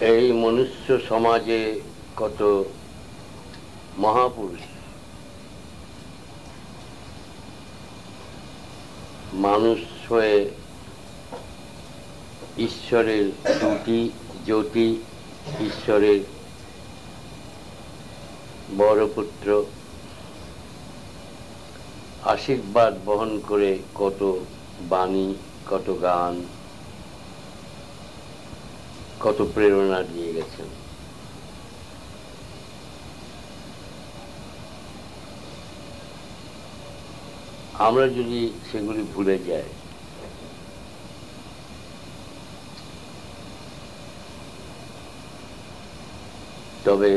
এই মনুষ্য সমাজে কত মহাপুরুষ মানুষ হয়ে ঈশ্বরের দুটি জ্যোতি, ঈশ্বরের বড় পুত্র, আশীর্বাদ বহন করে কত বাণী, কত গান, কত প্রেরণা দিয়ে গেছেন। আমরা যদি সেগুলি ভুলে যাই, তবে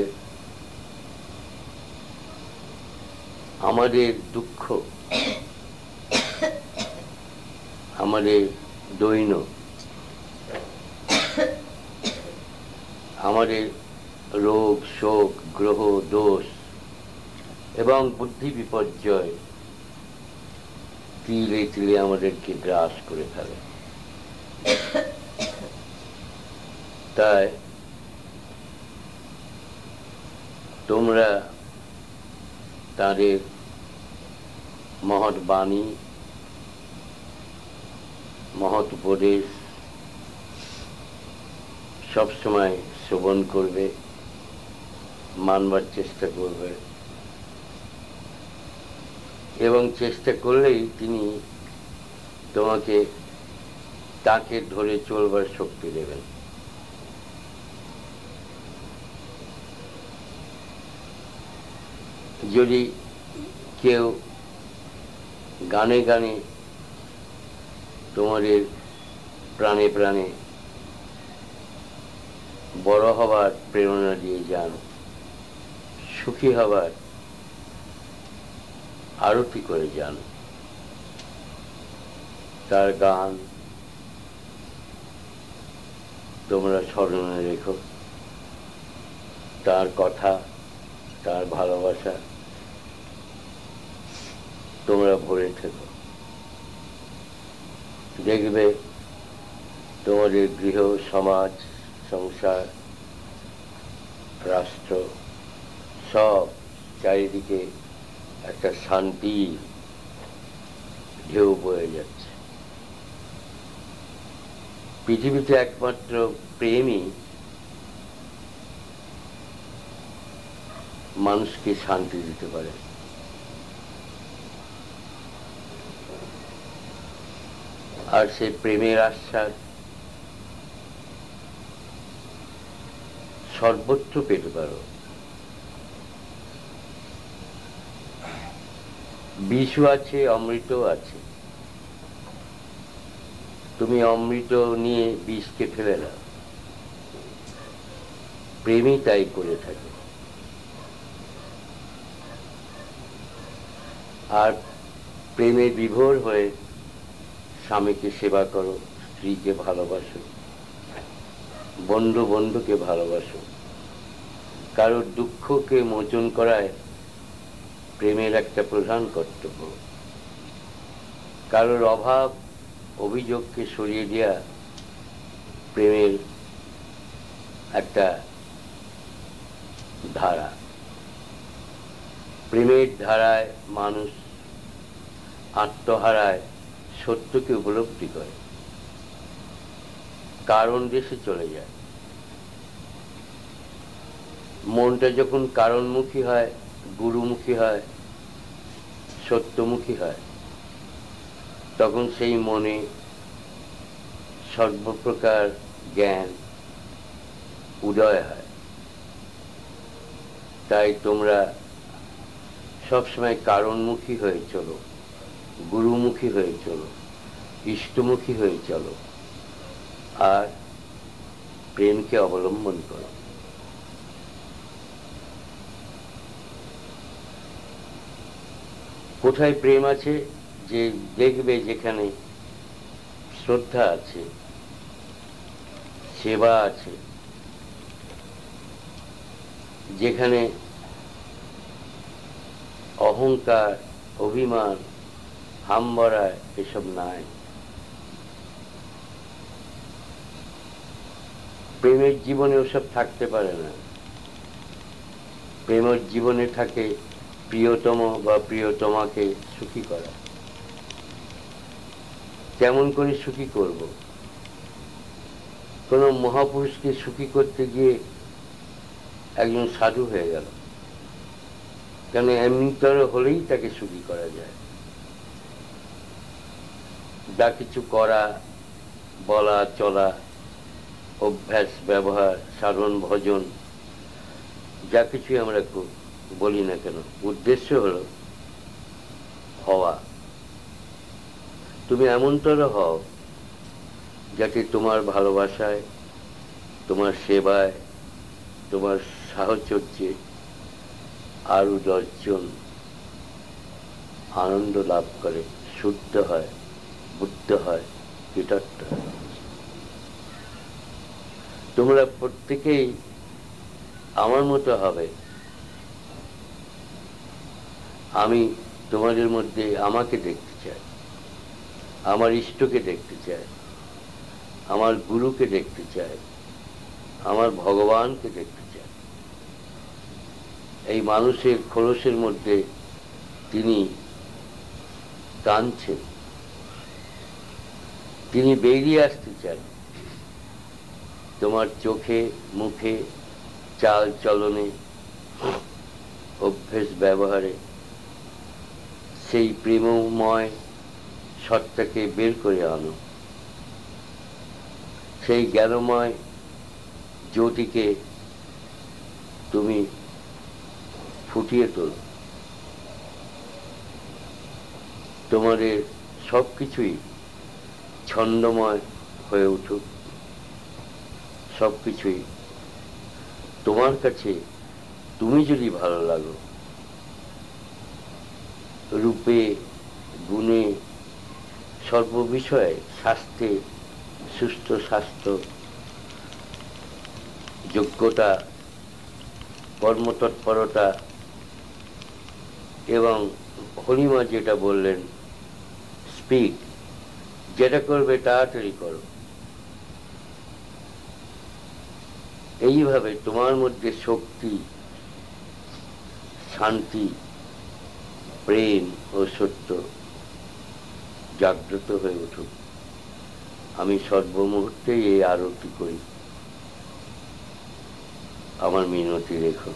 আমাদের দুঃখ, আমাদের দৈন্য, আমাদের রোগ, শোক, গ্রহ দোষ এবং বুদ্ধি বিপর্যয় তিলে তিলে আমাদেরকে গ্রাস করে ফেলে। তাই তোমরা তাদের মহৎ বাণী, মহৎ উপদেশ সবসময় শ্রবণ করবে, মানবার চেষ্টা করবে, এবং চেষ্টা করলেই তিনি তোমাকে তাকে ধরে চলবার শক্তি দেবেন। যদি কেউ গানে গানে তোমাদের প্রাণে প্রাণে বড় হবার প্রেরণা দিয়ে যান, সুখী হবার আরতি করে যান, তার গান তোমরা স্মরণে রেখো, তার কথা, তার ভালোবাসা তোমরা ভরে থেকো। দেখবে তোমাদের গৃহ, সমাজ, সংসার, রাষ্ট্র সব চারিদিকে একটা শান্তির ঢেউ বয়ে যাচ্ছে। পৃথিবীতে একমাত্র প্রেমই মানুষকে শান্তি দিতে পারে। আর সেই প্রেমের আশ্বাস সর্বত্র পেতে পারো। বিষও আছে, অমৃতও আছে। তুমি অমৃত নিয়ে বিষকে ফেলে দাও। প্রেমই তাই করে থাকে। আর প্রেমে বিভোর হয়ে স্বামীকে সেবা করো, স্ত্রীকে ভালোবাসো, বন্ধু বন্ধুকে ভালোবাসো। কারোর দুঃখকে মোচন করায় প্রেমের একটা প্রধান কর্তব্য। কারোর অভাব অভিযোগকে সরিয়ে দেওয়া প্রেমের একটা ধারা। প্রেমের ধারায় মানুষ আত্মহারায় সত্যকে উপলব্ধি করে, কারণ দেশে চলে যায়। মনটা যখন কারণমুখী হয়, গুরুমুখী হয়, সত্যমুখী হয়, তখন সেই মনে সর্বপ্রকার জ্ঞান উদয় হয়। তাই তোমরা সবসময় কারণমুখী হয়ে চলো, গুরুমুখী হয়ে চলো, ইষ্টমুখী হয়ে চলো, আর প্রেমকে অবলম্বন করো। কোথায় প্রেম আছে, যে দেখবে যেখানে শ্রদ্ধা আছে, সেবা আছে, যেখানে অহংকার, অভিমান, হামবড়ায় এসব নাই। প্রেমের জীবনে ওসব থাকতে পারে না। প্রেমের জীবনে থাকে প্রিয়তম বা প্রিয়তমাকে সুখী করা। কেমন করে সুখী করব? কোনো মহাপুরুষকে সুখী করতে গিয়ে একজন সাধু হয়ে গেল কেন? এমনিতর হলেই তাকে সুখী করা যায়। যা কিছু করা, বলা, চলা, অভ্যাস, ব্যবহার, সাধন, ভজন, যা কিছুই আমরা বলি না কেন, উদ্দেশ্য হলো হওয়া। তুমি এমনতর হও যাতে তোমার ভালোবাসায়, তোমার সেবায়, তোমার সাহচর্যে আরো 10 জন আনন্দ লাভ করে, শুদ্ধ হয়, বুদ্ধ হয়, কৃতার্থ হয়। তোমরা প্রত্যেকেই আমার মতো হবে। আমি তোমাদের মধ্যে আমাকে দেখতে চাই, আমার ইষ্টকে দেখতে চাই, আমার গুরুকে দেখতে চাই, আমার ভগবানকে দেখতে চাই। এই মানুষের খোলসের মধ্যে তিনি টানছেন, তিনি বেরিয়ে আসতে চান তোমার চোখে, মুখে, চাল চলনে, অভ্যেস, ব্যবহারে। সেই প্রেমময় সত্তাকে বের করে আনো, সেই জ্ঞানময় জ্যোতিকে তুমি ফুটিয়ে তোলো। তোমাদের সবকিছুই ছন্দময় হয়ে উঠুক, সবকিছুই তোমার কাছে তুমি যদি ভালো লাগো, রূপে, গুণে, সর্ববিষয়ে, স্বাস্থ্যে, সুস্থ স্বাস্থ্য, যোগ্যতা, কর্মতৎপরতা, এবং হরিমা যেটা বললেন স্পিড, যেটা করবে তাড়াতাড়ি করো। এইভাবে তোমার মধ্যে শক্তি, শান্তি, প্রেম ও সত্য জাগ্রত হয়ে উঠুক। আমি সর্বমুহূর্তেই এই আরতি করি। আমার মিনতি রেখো।